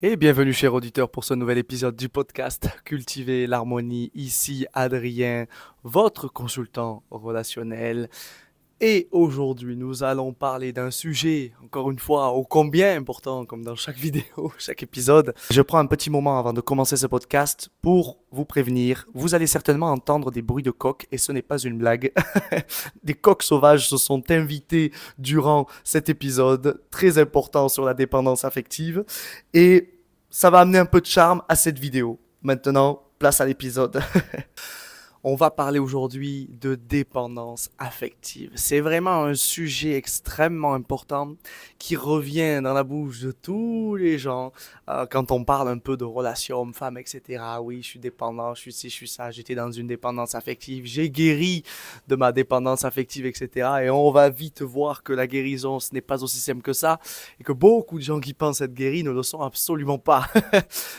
Et bienvenue, cher auditeur, pour ce nouvel épisode du podcast Cultiver l'harmonie. Ici Adrien, votre consultant relationnel. Et aujourd'hui, nous allons parler d'un sujet, encore une fois, ô combien important, comme dans chaque vidéo, chaque épisode. Je prends un petit moment avant de commencer ce podcast pour vous prévenir. Vous allez certainement entendre des bruits de coqs, et ce n'est pas une blague. Des coqs sauvages se sont invités durant cet épisode très important sur la dépendance affective. Et ça va amener un peu de charme à cette vidéo. Maintenant, place à l'épisode. On va parler aujourd'hui de dépendance affective. C'est vraiment un sujet extrêmement important qui revient dans la bouche de tous les gens quand on parle un peu de relations hommes-femmes, etc. Oui, je suis dépendant, je suis ci, je suis ça, j'étais dans une dépendance affective, j'ai guéri de ma dépendance affective, etc. Et on va vite voir que la guérison, ce n'est pas aussi simple que ça et que beaucoup de gens qui pensent être guéris ne le sont absolument pas.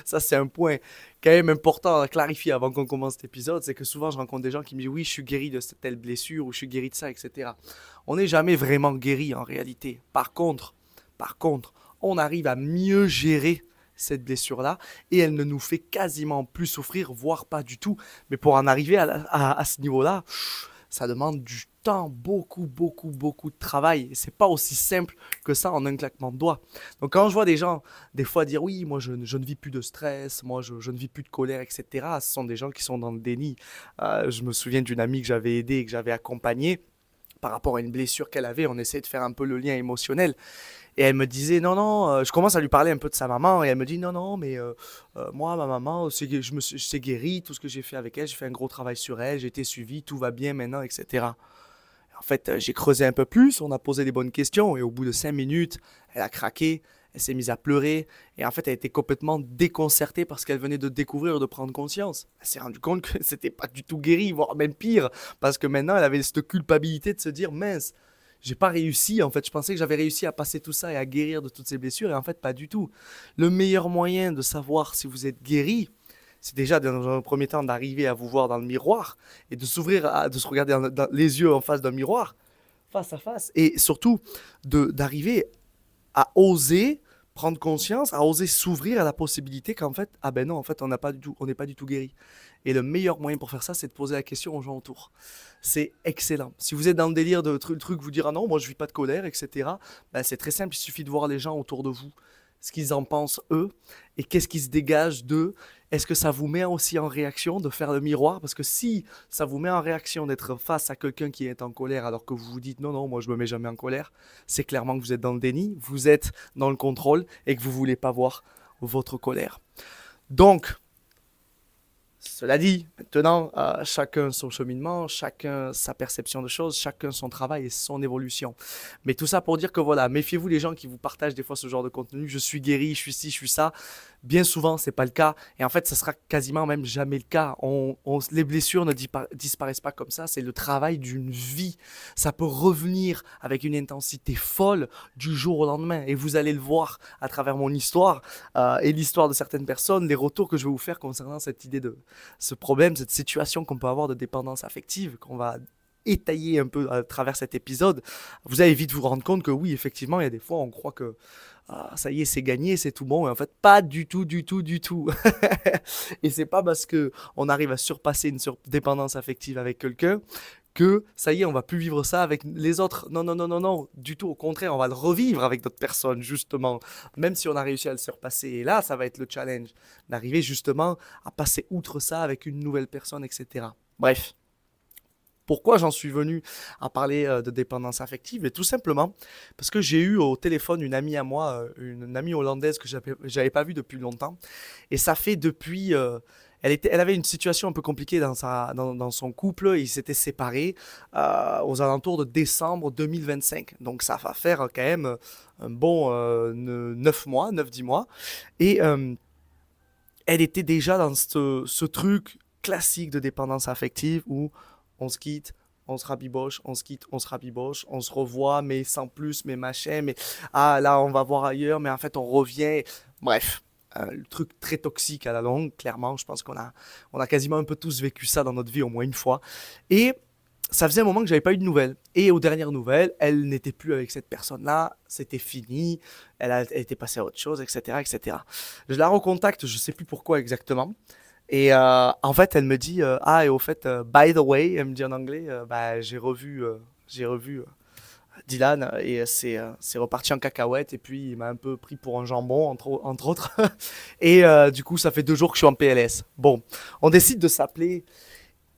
Ça, c'est un point quand même important à clarifier avant qu'on commence cet épisode, c'est que souvent je rencontre des gens qui me disent oui, je suis guéri de cette telle blessure ou je suis guéri de ça, etc. On n'est jamais vraiment guéri en réalité. Par contre, on arrive à mieux gérer cette blessure-là et elle ne nous fait quasiment plus souffrir, voire pas du tout. Mais pour en arriver à ce niveau-là, ça demande du temps, beaucoup, beaucoup, beaucoup de travail. Et c'est pas aussi simple que ça en un claquement de doigts. Donc quand je vois des gens, des fois dire oui, moi je ne vis plus de stress, moi je ne vis plus de colère, etc. Ce sont des gens qui sont dans le déni. Je me souviens d'une amie que j'avais aidée et que j'avais accompagnée par rapport à une blessure qu'elle avait. On essayait de faire un peu le lien émotionnel. Et elle me disait, non, non, je commence à lui parler un peu de sa maman, et elle me dit, non, non, mais moi, ma maman, c'est guéri, tout ce que j'ai fait avec elle, j'ai fait un gros travail sur elle, j'ai été suivi, tout va bien maintenant, etc. En fait, j'ai creusé un peu plus, on a posé des bonnes questions, et au bout de 5 minutes, elle a craqué, elle s'est mise à pleurer, et en fait, elle était complètement déconcertée parce qu'elle venait de découvrir, de prendre conscience. Elle s'est rendue compte que c'était pas du tout guéri, voire même pire, parce que maintenant, elle avait cette culpabilité de se dire, mince, j'ai pas réussi, en fait, je pensais que j'avais réussi à passer tout ça et à guérir de toutes ces blessures, et en fait, pas du tout. Le meilleur moyen de savoir si vous êtes guéri, c'est déjà dans un premier temps d'arriver à vous voir dans le miroir et de de se regarder dans les yeux en face d'un miroir, face à face, et surtout d'arriver à oser prendre conscience, à oser s'ouvrir à la possibilité qu'en fait, ah ben non, en fait, on n'est pas du tout guéri. Et le meilleur moyen pour faire ça, c'est de poser la question aux gens autour. C'est excellent. Si vous êtes dans le délire de truc, vous dire ah non, moi je vis pas de colère, etc. Ben, c'est très simple, il suffit de voir les gens autour de vous, ce qu'ils en pensent eux, et qu'est-ce qui se dégage d'eux. Est-ce que ça vous met aussi en réaction de faire le miroir? Parce que si ça vous met en réaction d'être face à quelqu'un qui est en colère alors que vous vous dites non, non, moi je me mets jamais en colère, c'est clairement que vous êtes dans le déni, vous êtes dans le contrôle et que vous voulez pas voir votre colère. Donc, cela dit, maintenant, chacun son cheminement, chacun sa perception de choses, chacun son travail et son évolution. Mais tout ça pour dire que voilà, méfiez-vous des gens qui vous partagent des fois ce genre de contenu. Je suis guéri, je suis ci, je suis ça. Bien souvent, c'est pas le cas. Et en fait, ça sera quasiment même jamais le cas. Les blessures ne disparaissent pas comme ça. C'est le travail d'une vie. Ça peut revenir avec une intensité folle du jour au lendemain. Et vous allez le voir à travers mon histoire et l'histoire de certaines personnes, les retours que je vais vous faire concernant cette idée de ce problème, cette situation qu'on peut avoir de dépendance affective, qu'on va étayer un peu à travers cet épisode, vous allez vite vous rendre compte que oui, effectivement, il y a des fois, on croit que ah, ça y est, c'est gagné, c'est tout bon, et en fait, pas du tout, du tout, du tout. Et c'est pas parce que on arrive à surpasser une dépendance affective avec quelqu'un que ça y est, on va plus vivre ça avec les autres. Non, non, non, non, non, du tout. Au contraire, on va le revivre avec d'autres personnes, justement. Même si on a réussi à le surpasser. Et là, ça va être le challenge d'arriver justement à passer outre ça avec une nouvelle personne, etc. Bref. Pourquoi j'en suis venu à parler de dépendance affective? Et tout simplement parce que j'ai eu au téléphone une amie à moi, une amie hollandaise que j'avais pas vue depuis longtemps. Et ça fait depuis... elle avait une situation un peu compliquée dans son couple. Ils s'étaient séparés aux alentours de décembre 2025. Donc ça va faire quand même un bon 9 mois, 9-10 mois. Et elle était déjà dans ce truc classique de dépendance affective où on se quitte, on se rabiboche, on se quitte, on se rabiboche, on se revoit, mais sans plus, mais machin, mais ah là on va voir ailleurs, mais en fait on revient. Bref, le truc très toxique à la longue, clairement, je pense on a quasiment un peu tous vécu ça dans notre vie au moins une fois. Et ça faisait un moment que j'avais pas eu de nouvelles. Et aux dernières nouvelles, elle n'était plus avec cette personne-là, c'était fini, elle était passée à autre chose, etc., etc. Je la recontacte, je sais plus pourquoi exactement. Et en fait, elle me dit, ah, et au fait, by the way, elle me dit en anglais, bah, j'ai revu Dylan et c'est reparti en cacahuète et puis il m'a un peu pris pour un jambon entre autres et du coup ça fait 2 jours que je suis en PLS. Bon, on décide de s'appeler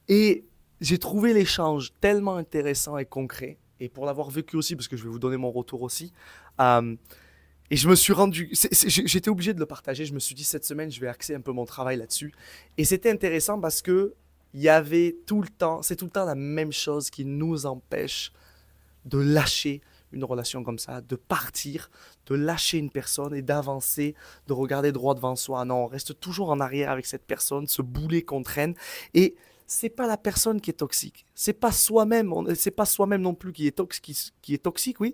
et j'ai trouvé l'échange tellement intéressant et concret et pour l'avoir vécu aussi parce que je vais vous donner mon retour aussi euh, et je me suis rendu, j'étais obligé de le partager. Je me suis dit cette semaine je vais axer un peu mon travail là-dessus et c'était intéressant parce que il y avait tout le temps, c'est tout le temps la même chose qui nous empêche de lâcher une relation comme ça, de partir, de lâcher une personne et d'avancer, de regarder droit devant soi. Non, on reste toujours en arrière avec cette personne, ce boulet qu'on traîne. Et c'est pas la personne qui est toxique, c'est pas soi-même, c'est pas soi-même non plus qui est toxique, oui.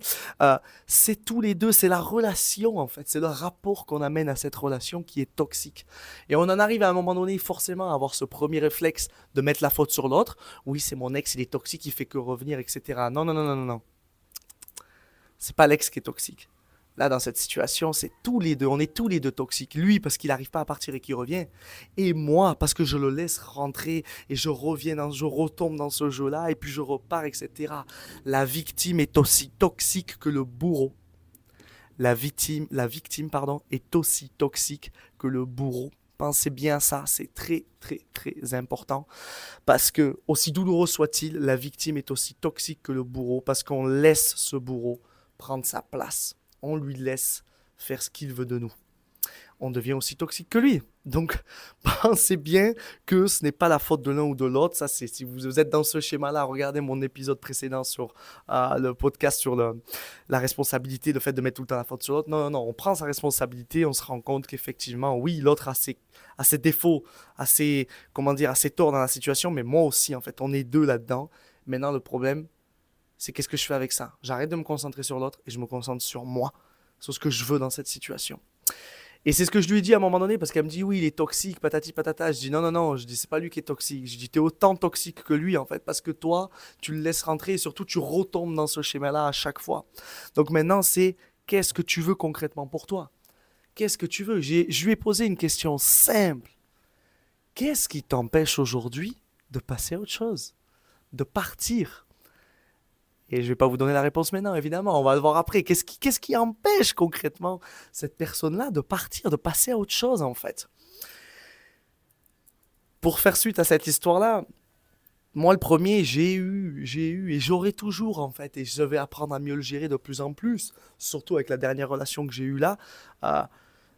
C'est tous les deux, c'est la relation en fait, c'est le rapport qu'on amène à cette relation qui est toxique. Et on en arrive à un moment donné forcément à avoir ce premier réflexe de mettre la faute sur l'autre. Oui, c'est mon ex, il est toxique, il fait que revenir, etc. Non, non, non, non, non, non. C'est pas l'ex qui est toxique. Là, dans cette situation, c'est tous les deux. On est tous les deux toxiques. Lui, parce qu'il n'arrive pas à partir et qu'il revient. Et moi, parce que je le laisse rentrer et je je retombe dans ce jeu-là et puis je repars, etc. La victime est aussi toxique que le bourreau. La victime, est aussi toxique que le bourreau. Pensez bien à ça, c'est très très très important parce que aussi douloureux soit-il, la victime est aussi toxique que le bourreau parce qu'on laisse ce bourreau prendre sa place. On lui laisse faire ce qu'il veut de nous. On devient aussi toxique que lui. Donc, pensez bien que ce n'est pas la faute de l'un ou de l'autre. Ça, c'est si vous êtes dans ce schéma-là, regardez mon épisode précédent sur le podcast sur la responsabilité, le fait de mettre tout le temps la faute sur l'autre. Non, non, non. On prend sa responsabilité, on se rend compte qu'effectivement, oui, l'autre a ses défauts, comment dire, a ses torts dans la situation, mais moi aussi, en fait, on est deux là-dedans. Maintenant, le problème, c'est qu'est-ce que je fais avec ça? J'arrête de me concentrer sur l'autre et je me concentre sur moi, sur ce que je veux dans cette situation. Et c'est ce que je lui ai dit à un moment donné parce qu'elle me dit oui, il est toxique, patati patata. Je dis non, non, non, je dis c'est pas lui qui est toxique. Je dis t'es autant toxique que lui en fait parce que toi, tu le laisses rentrer et surtout tu retombes dans ce schéma-là à chaque fois. Donc maintenant, c'est qu'est-ce que tu veux concrètement pour toi? Qu'est-ce que tu veux? Je lui ai posé une question simple. Qu'est-ce qui t'empêche aujourd'hui de passer à autre chose? De partir? Et je vais pas vous donner la réponse maintenant, évidemment. On va le voir après. Qu'est-ce qui empêche concrètement cette personne-là de partir, de passer à autre chose, en fait? Pour faire suite à cette histoire-là, moi, le premier, j'ai eu et j'aurai toujours, en fait. Et je vais apprendre à mieux le gérer de plus en plus. Surtout avec la dernière relation que j'ai eue là, euh,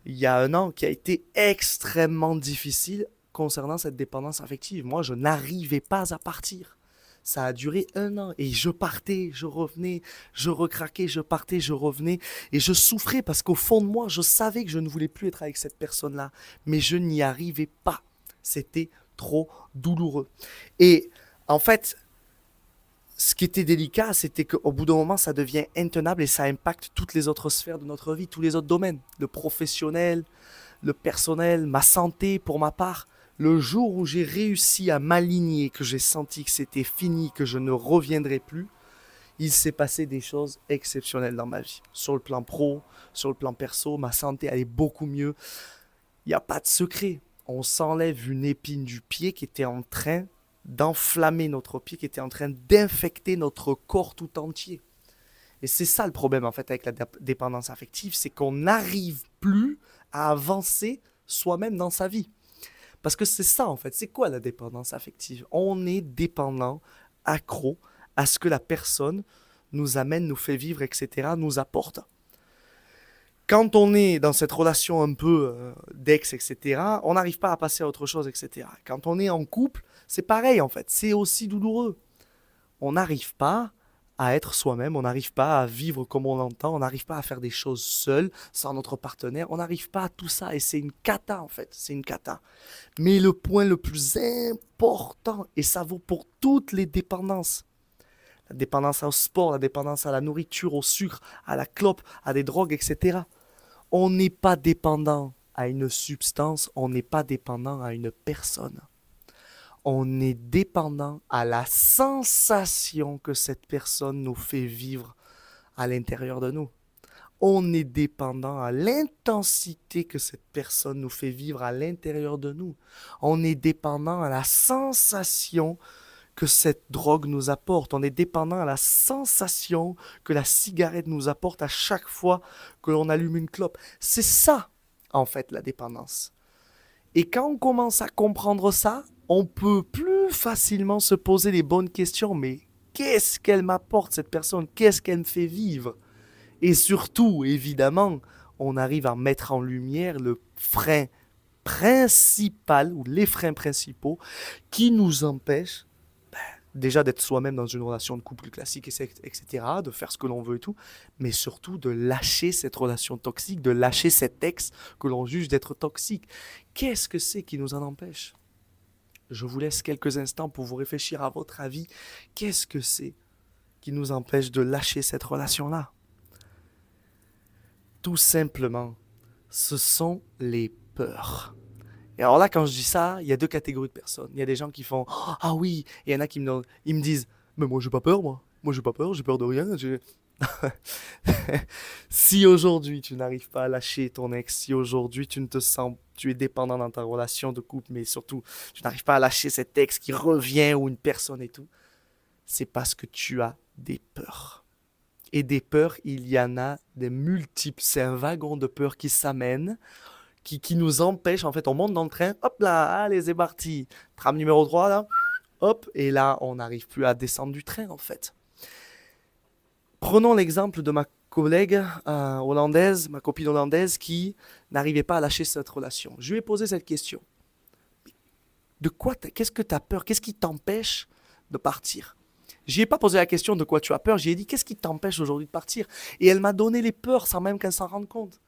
il y a un an, qui a été extrêmement difficile concernant cette dépendance affective. Moi, je n'arrivais pas à partir. Ça a duré 1 an et je partais, je revenais, je recraquais, je partais, je revenais et je souffrais parce qu'au fond de moi, je savais que je ne voulais plus être avec cette personne-là, mais je n'y arrivais pas. C'était trop douloureux. Et en fait, ce qui était délicat, c'était qu'au bout d'un moment, ça devient intenable et ça impacte toutes les autres sphères de notre vie, tous les autres domaines, le professionnel, le personnel, ma santé pour ma part. Le jour où j'ai réussi à m'aligner, que j'ai senti que c'était fini, que je ne reviendrai plus, il s'est passé des choses exceptionnelles dans ma vie. Sur le plan pro, sur le plan perso, ma santé allait beaucoup mieux. Il n'y a pas de secret. On s'enlève une épine du pied qui était en train d'enflammer notre pied, qui était en train d'infecter notre corps tout entier. Et c'est ça le problème en fait avec la dépendance affective, c'est qu'on n'arrive plus à avancer soi-même dans sa vie. Parce que c'est ça en fait, c'est quoi la dépendance affective? On est dépendant, accro à ce que la personne nous amène, nous fait vivre, etc., nous apporte. Quand on est dans cette relation un peu d'ex, etc., on n'arrive pas à passer à autre chose, etc. Quand on est en couple, c'est pareil en fait, c'est aussi douloureux. On n'arrive pas à être soi-même, on n'arrive pas à vivre comme on l'entend, on n'arrive pas à faire des choses seul, sans notre partenaire, on n'arrive pas à tout ça et c'est une cata en fait, c'est une cata. Mais le point le plus important, et ça vaut pour toutes les dépendances, la dépendance au sport, la dépendance à la nourriture, au sucre, à la clope, à des drogues, etc. On n'est pas dépendant à une substance, on n'est pas dépendant à une personne. On est dépendant à la sensation que cette personne nous fait vivre à l'intérieur de nous. On est dépendant à l'intensité que cette personne nous fait vivre à l'intérieur de nous. On est dépendant à la sensation que cette drogue nous apporte. On est dépendant à la sensation que la cigarette nous apporte à chaque fois que l'on allume une clope. C'est ça, en fait, la dépendance. Et quand on commence à comprendre ça, on peut plus facilement se poser les bonnes questions. Mais qu'est-ce qu'elle m'apporte, cette personne? Qu'est-ce qu'elle me fait vivre? Et surtout, évidemment, on arrive à mettre en lumière le frein principal, ou les freins principaux, qui nous empêchent déjà d'être soi-même dans une relation de couple classique, etc., de faire ce que l'on veut et tout, mais surtout de lâcher cette relation toxique, de lâcher cet ex que l'on juge d'être toxique. Qu'est-ce que c'est qui nous en empêche? Je vous laisse quelques instants pour vous réfléchir à votre avis. Qu'est-ce que c'est qui nous empêche de lâcher cette relation-là? Tout simplement, ce sont les peurs. Et alors là, quand je dis ça, il y a deux catégories de personnes. Il y a des gens qui font « Ah oui !» Et il y en a qui me disent « Mais moi, j'ai pas peur, moi. Moi, j'ai pas peur, j'ai peur de rien. » Si aujourd'hui, tu n'arrives pas à lâcher ton ex, si aujourd'hui, tu es dépendant dans ta relation de couple, mais surtout, tu n'arrives pas à lâcher cet ex qui revient ou une personne et tout, c'est parce que tu as des peurs. Et des peurs, il y en a des multiples. C'est un wagon de peurs qui s'amène, qui nous empêche. En fait, on monte dans le train, hop là, allez, c'est parti. Tram numéro 3, là, hop, et là, on n'arrive plus à descendre du train, en fait. Prenons l'exemple de ma collègue hollandaise, ma copine hollandaise, qui n'arrivait pas à lâcher cette relation. Je lui ai posé cette question. De quoi, qu'est-ce que tu as peur? Qu'est-ce qui t'empêche de partir? Je n'ai pas posé la question de quoi tu as peur, j'ai dit qu'est-ce qui t'empêche aujourd'hui de partir? Et elle m'a donné les peurs sans même qu'elle s'en rende compte.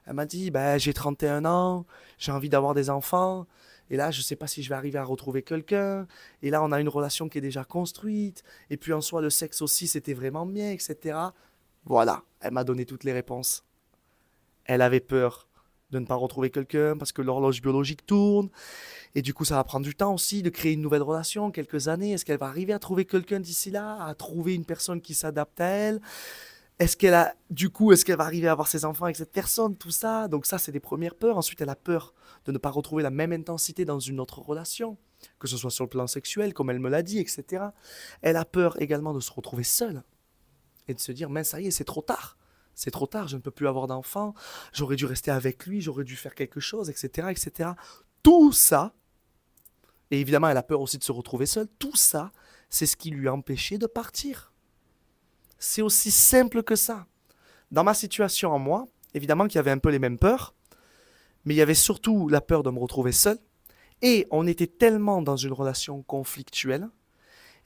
Elle m'a dit, j'ai 31 ans, j'ai envie d'avoir des enfants, et là je ne sais pas si je vais arriver à retrouver quelqu'un, et là on a une relation qui est déjà construite, et puis en soi le sexe aussi c'était vraiment bien, etc. Voilà, elle m'a donné toutes les réponses. Elle avait peur de ne pas retrouver quelqu'un parce que l'horloge biologique tourne. Et du coup, ça va prendre du temps aussi de créer une nouvelle relation, quelques années. Est-ce qu'elle va arriver à trouver quelqu'un d'ici là, à trouver une personne qui s'adapte à elle? Est-ce qu'elle va arriver à avoir ses enfants avec cette personne? Tout ça. Donc ça, c'est des premières peurs. Ensuite, elle a peur de ne pas retrouver la même intensité dans une autre relation, que ce soit sur le plan sexuel, comme elle me l'a dit, etc. Elle a peur également de se retrouver seule et de se dire, mais ça y est, c'est trop tard. C'est trop tard, je ne peux plus avoir d'enfant, j'aurais dû rester avec lui, j'aurais dû faire quelque chose, etc., etc. Tout ça, et évidemment elle a peur aussi de se retrouver seule, tout ça, c'est ce qui lui a empêché de partir. C'est aussi simple que ça. Dans ma situation en moi, évidemment qu'il y avait un peu les mêmes peurs, mais il y avait surtout la peur de me retrouver seule, et on était tellement dans une relation conflictuelle,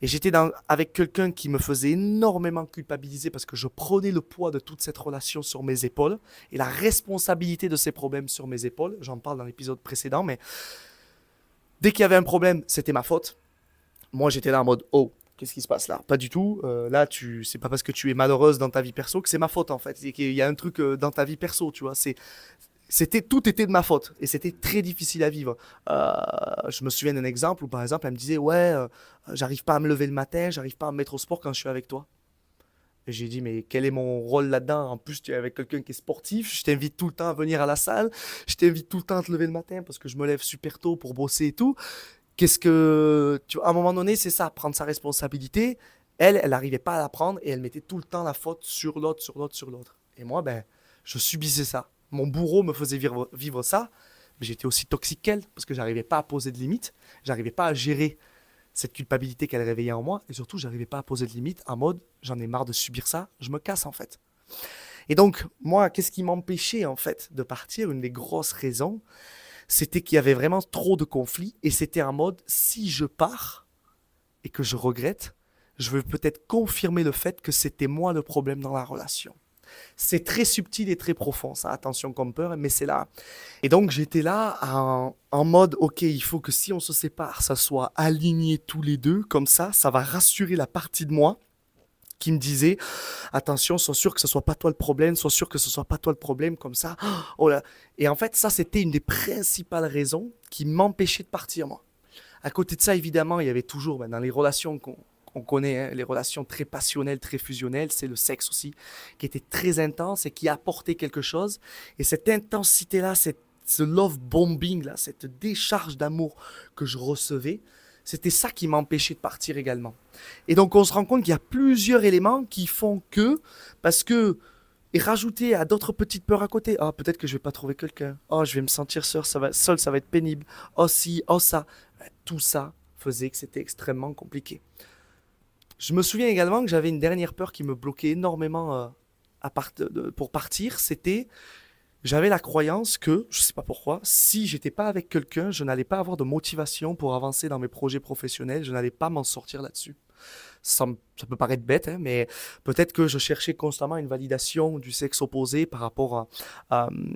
et j'étais avec quelqu'un qui me faisait énormément culpabiliser parce que je prenais le poids de toute cette relation sur mes épaules et la responsabilité de ces problèmes sur mes épaules. J'en parle dans l'épisode précédent, mais dès qu'il y avait un problème, c'était ma faute. Moi, j'étais là en mode « Oh, qu'est-ce qui se passe là ?» Pas du tout. Là, c'est pas parce que tu es malheureuse dans ta vie perso que c'est ma faute, en fait. Il y a un truc dans ta vie perso, tu vois. Tout était de ma faute et c'était très difficile à vivre. Je me souviens d'un exemple où, par exemple, elle me disait « Ouais, j'arrive pas à me lever le matin, j'arrive pas à me mettre au sport quand je suis avec toi. » Et j'ai dit « Mais quel est mon rôle là-dedans? En plus, tu es avec quelqu'un qui est sportif, je t'invite tout le temps à venir à la salle, je t'invite tout le temps à te lever le matin parce que je me lève super tôt pour bosser et tout. » À un moment donné, c'est ça, prendre sa responsabilité. Elle n'arrivait pas à la prendre et elle mettait tout le temps la faute sur l'autre, sur l'autre, sur l'autre. Et moi, je subissais ça. Mon bourreau me faisait vivre ça, mais j'étais aussi toxique qu'elle parce que j'arrivais pas à poser de limites, j'arrivais pas à gérer cette culpabilité qu'elle réveillait en moi et surtout j'arrivais pas à poser de limites en mode j'en ai marre de subir ça, je me casse en fait. Et donc moi, qu'est-ce qui m'empêchait en fait de partir? Une des grosses raisons, c'était qu'il y avait vraiment trop de conflits et c'était en mode si je pars et que je regrette, je veux peut-être confirmer le fait que c'était moi le problème dans la relation. C'est très subtil et très profond, ça, attention comme peur, mais c'est là. Et donc j'étais là en mode, ok, il faut que si on se sépare, ça soit aligné tous les deux, comme ça va rassurer la partie de moi qui me disait, attention, sois sûr que ce soit pas toi le problème, sois sûr que ce soit pas toi le problème, comme ça. Oh là. Et en fait, ça, c'était une des principales raisons qui m'empêchait de partir, moi. À côté de ça, évidemment, il y avait toujours, dans les relations qu'on connaît, hein, les relations très passionnelles, très fusionnelles, c'est le sexe aussi, qui était très intense et qui apportait quelque chose. Et cette intensité-là, ce love bombing, là, cette décharge d'amour que je recevais, c'était ça qui m'empêchait de partir également. Et donc, on se rend compte qu'il y a plusieurs éléments qui font que, parce que, et rajouter à d'autres petites peurs à côté. Ah, peut-être que je vais pas trouver quelqu'un. Oh, je vais me sentir seul, ça va être pénible. Oh, si, oh, ça. Tout ça faisait que c'était extrêmement compliqué. Je me souviens également que j'avais une dernière peur qui me bloquait énormément pour partir. J'avais la croyance que, je sais pas pourquoi, si j'étais pas avec quelqu'un, je n'allais pas avoir de motivation pour avancer dans mes projets professionnels. Je n'allais pas m'en sortir là-dessus. Ça peut paraître bête, hein, mais peut-être que je cherchais constamment une validation du sexe opposé par rapport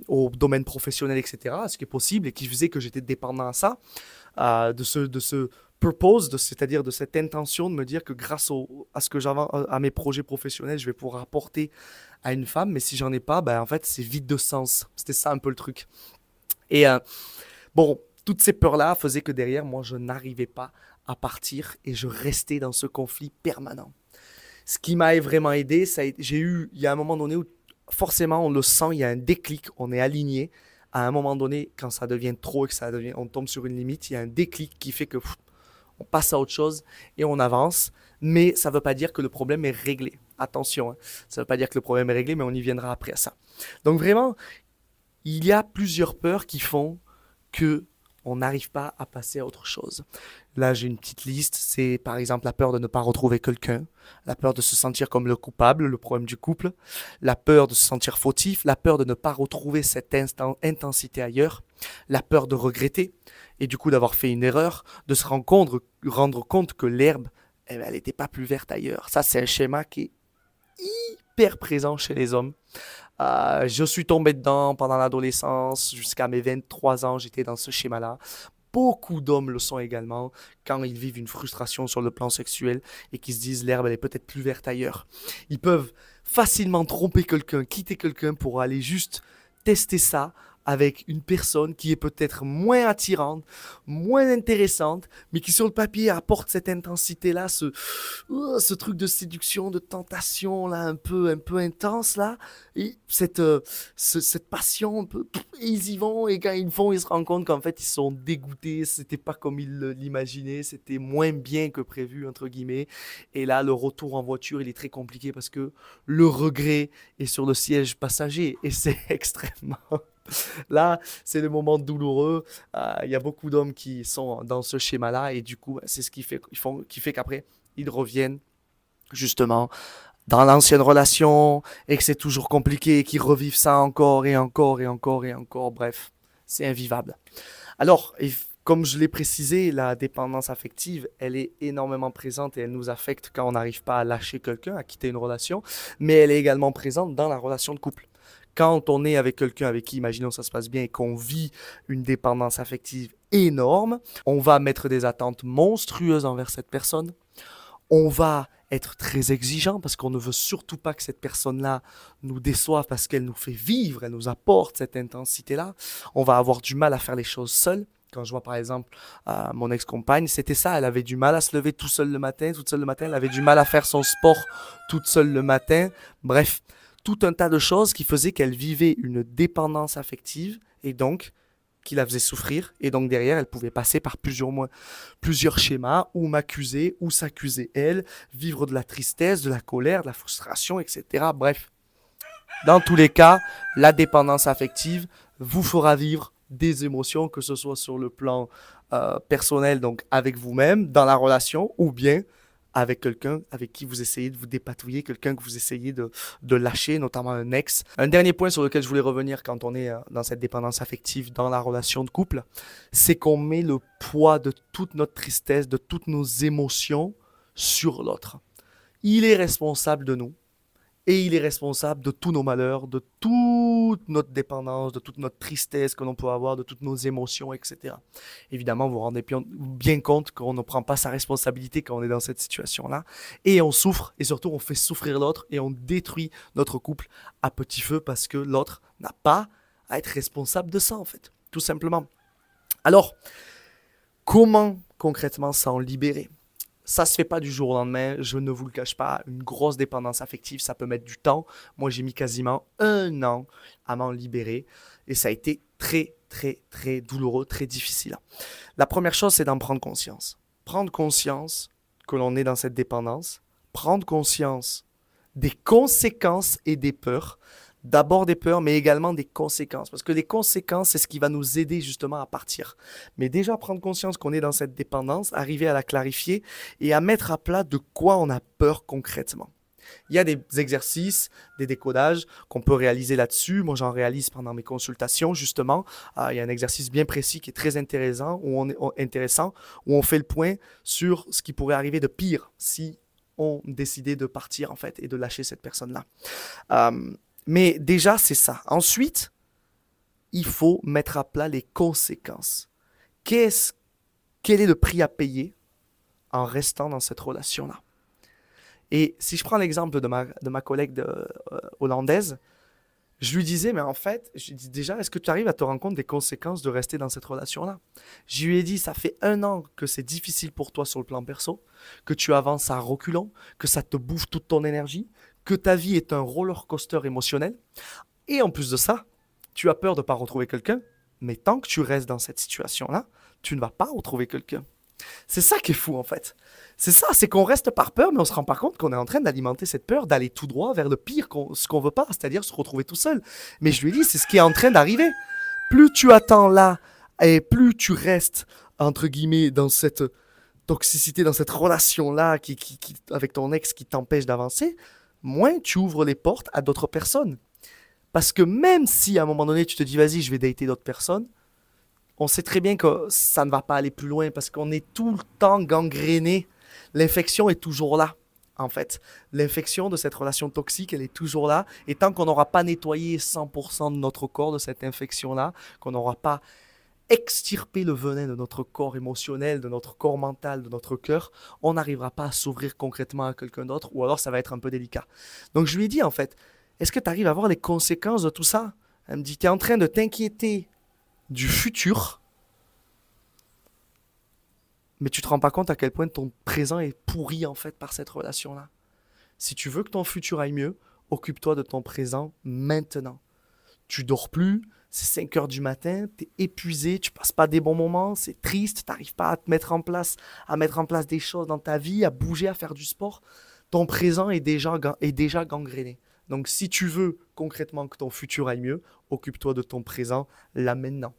au domaine professionnel, etc., ce qui est possible et qui faisait que j'étais dépendant à ça, de ce purpose, c'est-à-dire de cette intention de me dire que grâce à ce que j'avance, à mes projets professionnels, je vais pouvoir apporter à une femme, mais si j'en ai pas, ben en fait, c'est vide de sens. C'était ça un peu le truc. Et bon, toutes ces peurs-là faisaient que derrière, moi, je n'arrivais pas à partir et je restais dans ce conflit permanent. Ce qui m'a vraiment aidé, il y a un moment donné où forcément on le sent, il y a un déclic, on est aligné. À un moment donné, quand ça devient trop et que on tombe sur une limite, il y a un déclic qui fait que on passe à autre chose et on avance. Mais ça ne veut pas dire que le problème est réglé. Attention, hein. Ça ne veut pas dire que le problème est réglé, mais on y viendra après à ça. Donc vraiment, il y a plusieurs peurs qui font que on n'arrive pas à passer à autre chose. Là, j'ai une petite liste. C'est par exemple la peur de ne pas retrouver quelqu'un, la peur de se sentir comme le coupable, le problème du couple, la peur de se sentir fautif, la peur de ne pas retrouver cette intensité ailleurs, la peur de regretter et du coup d'avoir fait une erreur, de se rendre compte que l'herbe, eh ben, elle n'était pas plus verte ailleurs. Ça, c'est un schéma qui est hyper présent chez les hommes. Je suis tombé dedans pendant l'adolescence, jusqu'à mes 23 ans, j'étais dans ce schéma-là. Beaucoup d'hommes le sont également quand ils vivent une frustration sur le plan sexuel et qui se disent l'herbe elle est peut-être plus verte ailleurs. Ils peuvent facilement tromper quelqu'un, quitter quelqu'un pour aller juste tester ça avec une personne qui est peut-être moins attirante, moins intéressante, mais qui sur le papier apporte cette intensité-là, ce truc de séduction, de tentation là, un peu intense là, et cette passion un peu, ils y vont et quand ils vont, ils se rendent compte qu'en fait ils sont dégoûtés, c'était pas comme ils l'imaginaient, c'était moins bien que prévu entre guillemets, et là le retour en voiture il est très compliqué parce que le regret est sur le siège passager et c'est extrêmement là, c'est le moment douloureux. Il y a beaucoup d'hommes qui sont dans ce schéma-là et du coup, c'est ce qui fait qu'après, ils reviennent justement dans l'ancienne relation et que c'est toujours compliqué et qu'ils revivent ça encore et encore et encore et encore. Bref, c'est invivable. Alors, comme je l'ai précisé, la dépendance affective, elle est énormément présente et elle nous affecte quand on n'arrive pas à lâcher quelqu'un, à quitter une relation, mais elle est également présente dans la relation de couple. Quand on est avec quelqu'un avec qui, imaginons, ça se passe bien et qu'on vit une dépendance affective énorme, on va mettre des attentes monstrueuses envers cette personne. On va être très exigeant parce qu'on ne veut surtout pas que cette personne-là nous déçoive parce qu'elle nous fait vivre, elle nous apporte cette intensité-là. On va avoir du mal à faire les choses seuls. Quand je vois par exemple mon ex-compagne, c'était ça, elle avait du mal à se lever toute seule le matin, elle avait du mal à faire son sport toute seule le matin. Bref, tout un tas de choses qui faisaient qu'elle vivait une dépendance affective et donc qui la faisait souffrir. Et donc derrière, elle pouvait passer par plusieurs schémas ou m'accuser ou s'accuser elle, vivre de la tristesse, de la colère, de la frustration, etc. Bref, dans tous les cas, la dépendance affective vous fera vivre des émotions, que ce soit sur le plan personnel, donc avec vous-même, dans la relation, ou bien avec quelqu'un avec qui vous essayez de vous dépatouiller, quelqu'un que vous essayez de lâcher, notamment un ex. Un dernier point sur lequel je voulais revenir quand on est dans cette dépendance affective dans la relation de couple, c'est qu'on met le poids de toute notre tristesse, de toutes nos émotions sur l'autre. Il est responsable de nous. Et il est responsable de tous nos malheurs, de toute notre dépendance, de toute notre tristesse que l'on peut avoir, de toutes nos émotions, etc. Évidemment, vous vous rendez bien compte qu'on ne prend pas sa responsabilité quand on est dans cette situation-là. Et on souffre, et surtout on fait souffrir l'autre, et on détruit notre couple à petit feu parce que l'autre n'a pas à être responsable de ça, en fait, tout simplement. Alors, Comment concrètement s'en libérer? Ça se fait pas du jour au lendemain, je ne vous le cache pas. Une grosse dépendance affective, ça peut mettre du temps. Moi, j'ai mis quasiment 1 an à m'en libérer et ça a été très, très, très douloureux, très difficile. La première chose, c'est d'en prendre conscience. Prendre conscience que l'on est dans cette dépendance, prendre conscience des conséquences et des peurs. D'abord des peurs, mais également des conséquences. Parce que les conséquences, c'est ce qui va nous aider justement à partir. Mais déjà prendre conscience qu'on est dans cette dépendance, arriver à la clarifier et à mettre à plat de quoi on a peur concrètement. Il y a des exercices, des décodages qu'on peut réaliser là-dessus. Moi, j'en réalise pendant mes consultations, justement. Il y a un exercice bien précis qui est très intéressant, où on fait le point sur ce qui pourrait arriver de pire si on décidait de partir, en fait, et de lâcher cette personne-là. Mais déjà, c'est ça. Ensuite, il faut mettre à plat les conséquences. Quel est le prix à payer en restant dans cette relation-là? Et si je prends l'exemple de ma collègue hollandaise, je lui disais, mais en fait, je lui dis déjà, est-ce que tu arrives à te rendre compte des conséquences de rester dans cette relation-là? Je lui ai dit, ça fait 1 an que c'est difficile pour toi sur le plan perso, que tu avances à reculons, que ça te bouffe toute ton énergie, que ta vie est un roller coaster émotionnel. Et en plus de ça, tu as peur de ne pas retrouver quelqu'un, mais tant que tu restes dans cette situation-là, tu ne vas pas retrouver quelqu'un. C'est ça qui est fou en fait. C'est ça, c'est qu'on reste par peur, mais on se rend pas compte qu'on est en train d'alimenter cette peur, d'aller tout droit vers le pire, ce qu'on veut pas, c'est-à-dire se retrouver tout seul. Mais je lui ai dit, c'est ce qui est en train d'arriver. Plus tu attends là, et plus tu restes, entre guillemets, dans cette toxicité, dans cette relation-là avec ton ex qui t'empêche d'avancer, moins tu ouvres les portes à d'autres personnes. Parce que même si à un moment donné, tu te dis, vas-y, je vais dater d'autres personnes, on sait très bien que ça ne va pas aller plus loin parce qu'on est tout le temps gangréné. L'infection est toujours là, en fait. L'infection de cette relation toxique, elle est toujours là. Et tant qu'on n'aura pas nettoyé 100% de notre corps de cette infection-là, qu'on n'aura pas extirpé le venin de notre corps émotionnel, de notre corps mental, de notre cœur, on n'arrivera pas à s'ouvrir concrètement à quelqu'un d'autre ou alors ça va être un peu délicat. Donc je lui ai dit, en fait, est-ce que tu arrives à voir les conséquences de tout ça? Elle me dit, tu es en train de t'inquiéter du futur, mais tu te rends pas compte à quel point ton présent est pourri en fait par cette relation-là. Si tu veux que ton futur aille mieux, occupe-toi de ton présent maintenant. Tu dors plus, c'est 5 heures du matin, tu es épuisé, tu passes pas des bons moments, c'est triste, tu n'arrives pas à mettre en place des choses dans ta vie, à bouger, à faire du sport. Ton présent est déjà gangréné. Donc si tu veux concrètement que ton futur aille mieux, occupe-toi de ton présent là maintenant.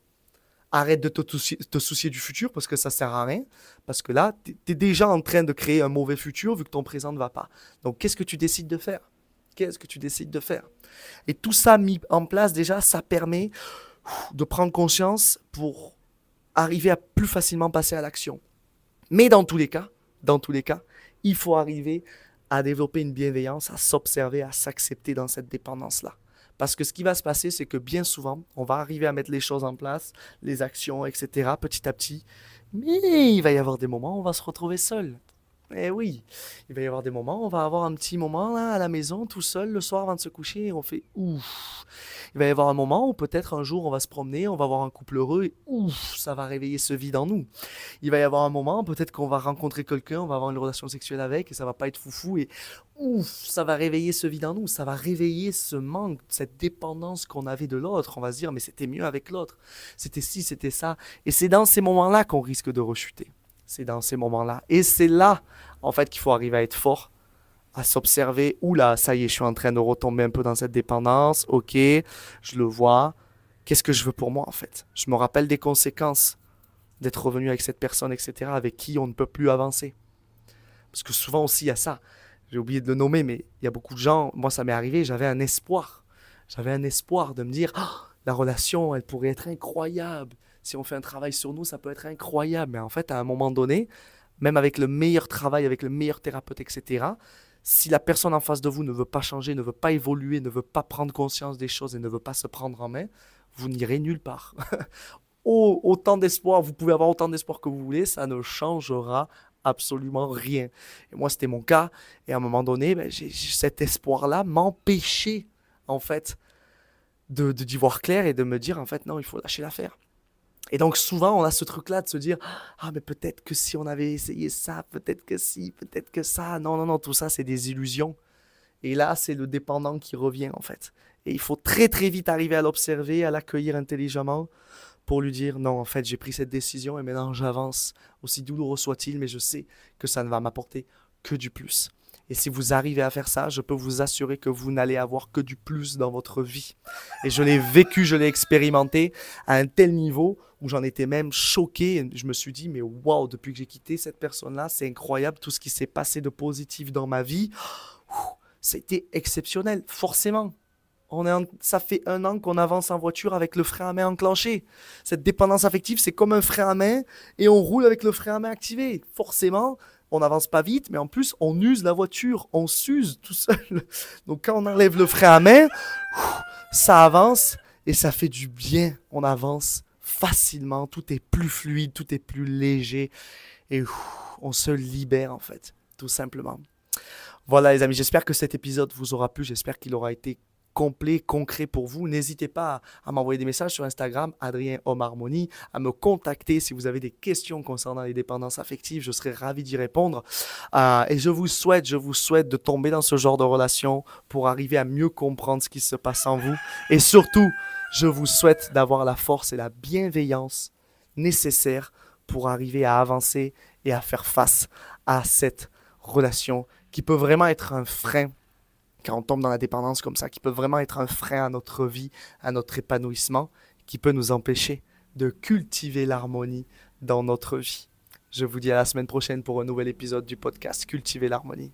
Arrête de te soucier du futur parce que ça sert à rien. Parce que là, tu es déjà en train de créer un mauvais futur vu que ton présent ne va pas. Donc qu'est-ce que tu décides de faire? Qu'est-ce que tu décides de faire? Et tout ça mis en place déjà, ça permet de prendre conscience pour arriver à plus facilement passer à l'action. Mais dans tous les cas, il faut arriver à développer une bienveillance, à s'observer, à s'accepter dans cette dépendance-là. Parce que ce qui va se passer, c'est que bien souvent, on va arriver à mettre les choses en place, les actions, etc., petit à petit. Mais il va y avoir des moments où on va se retrouver seul. Eh oui, il va y avoir des moments, on va avoir un petit moment là à la maison, tout seul, le soir avant de se coucher, et on fait ouf. Il va y avoir un moment où peut-être un jour on va se promener, on va voir un couple heureux et ouf, ça va réveiller ce vide en nous. Il va y avoir un moment, peut-être qu'on va rencontrer quelqu'un, on va avoir une relation sexuelle avec et ça va pas être foufou et ouf, ça va réveiller ce vide en nous, ça va réveiller ce manque, cette dépendance qu'on avait de l'autre. On va se dire mais c'était mieux avec l'autre, c'était ci, c'était ça. Et c'est dans ces moments-là qu'on risque de rechuter. C'est dans ces moments-là. Et c'est là, en fait, qu'il faut arriver à être fort, à s'observer. Oula, ça y est, je suis en train de retomber un peu dans cette dépendance. Ok, je le vois. Qu'est-ce que je veux pour moi, en fait? Je me rappelle des conséquences d'être revenu avec cette personne, etc., avec qui on ne peut plus avancer. Parce que souvent aussi, il y a ça. J'ai oublié de le nommer, mais il y a beaucoup de gens, moi, ça m'est arrivé, j'avais un espoir. J'avais un espoir de me dire, oh, la relation, elle pourrait être incroyable. Si on fait un travail sur nous, ça peut être incroyable. Mais en fait, à un moment donné, même avec le meilleur travail, avec le meilleur thérapeute, etc., si la personne en face de vous ne veut pas changer, ne veut pas évoluer, ne veut pas prendre conscience des choses et ne veut pas se prendre en main, vous n'irez nulle part. Autant d'espoir, vous pouvez avoir autant d'espoir que vous voulez, ça ne changera absolument rien. Et moi, c'était mon cas. Et à un moment donné, cet espoir-là m'empêchait, en fait, d'y voir clair et de me dire, en fait, non, il faut lâcher l'affaire. Et donc souvent, on a ce truc-là de se dire, ah mais peut-être que si on avait essayé ça, peut-être que si, peut-être que ça. Non, non, non, tout ça, c'est des illusions. Et là, c'est le dépendant qui revient en fait. Et il faut très très vite arriver à l'observer, à l'accueillir intelligemment pour lui dire, non, en fait, j'ai pris cette décision et maintenant j'avance, aussi douloureux soit-il, mais je sais que ça ne va m'apporter que du plus. Et si vous arrivez à faire ça, je peux vous assurer que vous n'allez avoir que du plus dans votre vie. Et je l'ai vécu, je l'ai expérimenté à un tel niveau où j'en étais même choqué. Je me suis dit, mais waouh, depuis que j'ai quitté cette personne-là, c'est incroyable tout ce qui s'est passé de positif dans ma vie. C'était exceptionnel, forcément. Ça fait 1 an qu'on avance en voiture avec le frein à main enclenché. Cette dépendance affective, c'est comme un frein à main et on roule avec le frein à main activé. Forcément, on n'avance pas vite, mais en plus, on use la voiture, on s'use tout seul. Donc quand on enlève le frein à main, ça avance et ça fait du bien. On avance facilement, tout est plus fluide, tout est plus léger et on se libère en fait, tout simplement. Voilà les amis, j'espère que cet épisode vous aura plu, j'espère qu'il aura été complet, concret pour vous. N'hésitez pas à m'envoyer des messages sur Instagram, Adrien Homme Harmonie, à me contacter si vous avez des questions concernant les dépendances affectives, je serai ravi d'y répondre. Et je vous souhaite de tomber dans ce genre de relation pour arriver à mieux comprendre ce qui se passe en vous. Et surtout, je vous souhaite d'avoir la force et la bienveillance nécessaires pour arriver à avancer et à faire face à cette relation qui peut vraiment être un frein quand on tombe dans la dépendance comme ça, qui peut vraiment être un frein à notre vie, à notre épanouissement, qui peut nous empêcher de cultiver l'harmonie dans notre vie. Je vous dis à la semaine prochaine pour un nouvel épisode du podcast Cultiver l'harmonie.